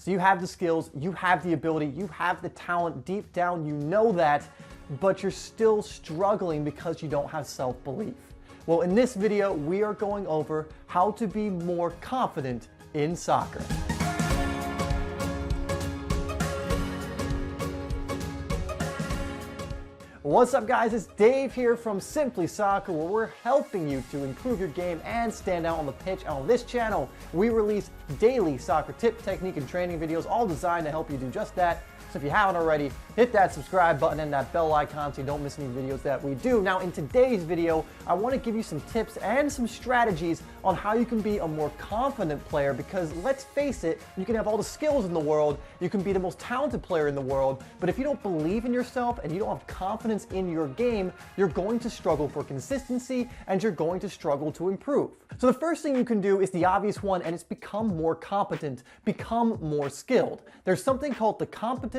So you have the skills, you have the ability, you have the talent, deep down you know that, but you're still struggling because you don't have self-belief. Well, in this video, we are going over how to be more confident in soccer. What's up, guys? It's Dave here from SimplySoccer, where we're helping you to improve your game and stand out on the pitch. And on this channel, we release daily soccer tip, technique, and training videos, all designed to help you do just that. So if you haven't already, hit that subscribe button and that bell icon so you don't miss any videos that we do. Now, in today's video, I want to give you some tips and some strategies on how you can be a more confident player, because let's face it, you can have all the skills in the world, you can be the most talented player in the world, but if you don't believe in yourself and you don't have confidence in your game, you're going to struggle for consistency and you're going to struggle to improve. So the first thing you can do is the obvious one, and it's become more competent, become more skilled. There's something called the competent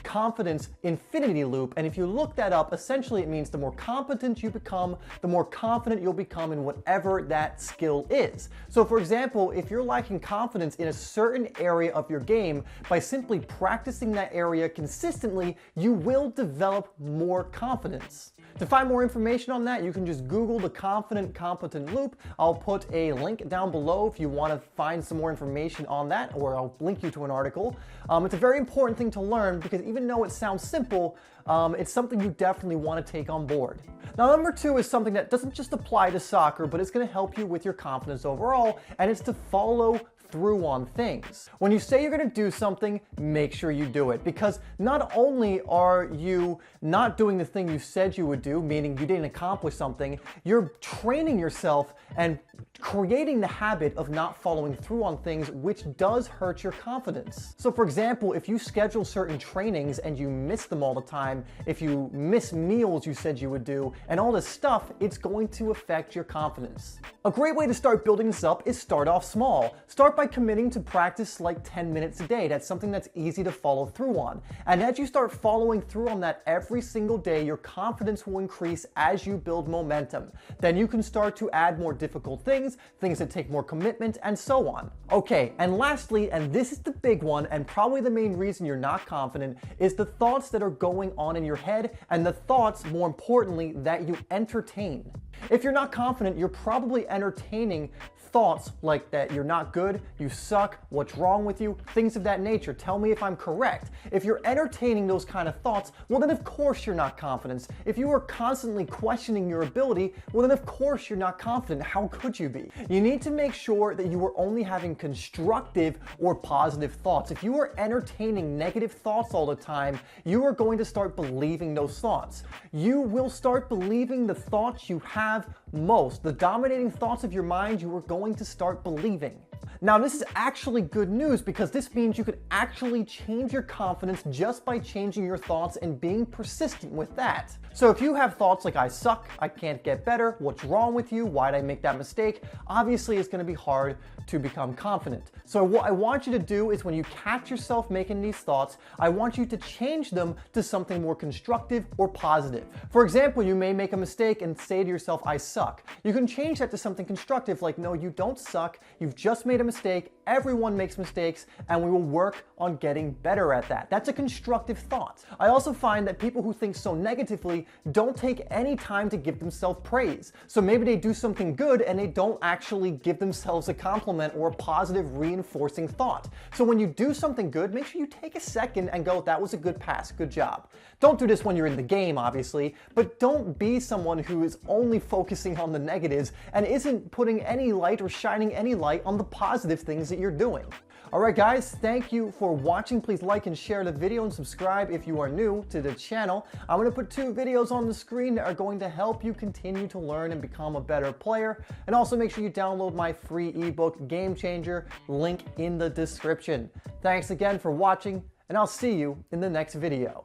confidence infinity loop, and if you look that up, essentially it means the more competent you become, the more confident you'll become in whatever that skill is. So for example, if you're lacking confidence in a certain area of your game, by simply practicing that area consistently, you will develop more confidence. To find more information on that, you can just Google the competent loop. I'll put a link down below if you want to find some more information on that, or I'll link you to an article. It's a very important thing to learn, because even though it sounds simple, it's something you definitely want to take on board. Now, number two is something that doesn't just apply to soccer, but it's going to help you with your confidence overall, and it's to follow through on things. When you say you're going to do something, make sure you do it, because not only are you not doing the thing you said you would do, meaning you didn't accomplish something, you're training yourself and creating the habit of not following through on things, which does hurt your confidence. So for example, if you schedule certain trainings and you miss them all the time, if you miss meals you said you would do, and all this stuff, it's going to affect your confidence. A great way to start building this up is start off small. Start by committing to practice like 10 minutes a day. That's something that's easy to follow through on. And as you start following through on that every single day, your confidence will increase as you build momentum. Then you can start to add more difficult things that take more commitment, and so on. Okay, and lastly, and this is the big one, and probably the main reason you're not confident, is the thoughts that are going on in your head, and the thoughts, more importantly, that you entertain. If you're not confident, you're probably entertaining thoughts like that you're not good, you suck, what's wrong with you, things of that nature. Tell me if I'm correct. If you're entertaining those kind of thoughts, well then of course you're not confident. If you are constantly questioning your ability, well then of course you're not confident. How could you be? You need to make sure that you are only having constructive or positive thoughts. If you are entertaining negative thoughts all the time, you are going to start believing those thoughts. You will start believing the thoughts you have most. The dominating thoughts of your mind, you are going to start believing. Now, this is actually good news, because this means you could actually change your confidence just by changing your thoughts and being persistent with that. So if you have thoughts like I suck, I can't get better, what's wrong with you, why did I make that mistake, obviously it's going to be hard to become confident. So what I want you to do is, when you catch yourself making these thoughts, I want you to change them to something more constructive or positive. For example, you may make a mistake and say to yourself, I suck. You can change that to something constructive, like, no, you don't suck, you've just made a mistake, everyone makes mistakes, and we will work on getting better at that. That's a constructive thought. I also find that people who think so negatively don't take any time to give themselves praise. So maybe they do something good and they don't actually give themselves a compliment or a positive reinforcing thought. So when you do something good, make sure you take a second and go, that was a good pass, good job. Don't do this when you're in the game, obviously, but don't be someone who is only focusing on the negatives and isn't putting any light or shining any light on the positive things that you're doing. Alright guys, thank you for watching. Please like and share the video and subscribe if you are new to the channel. I'm going to put 2 videos on the screen that are going to help you continue to learn and become a better player. And also make sure you download my free ebook, Game Changer, link in the description. Thanks again for watching, and I'll see you in the next video.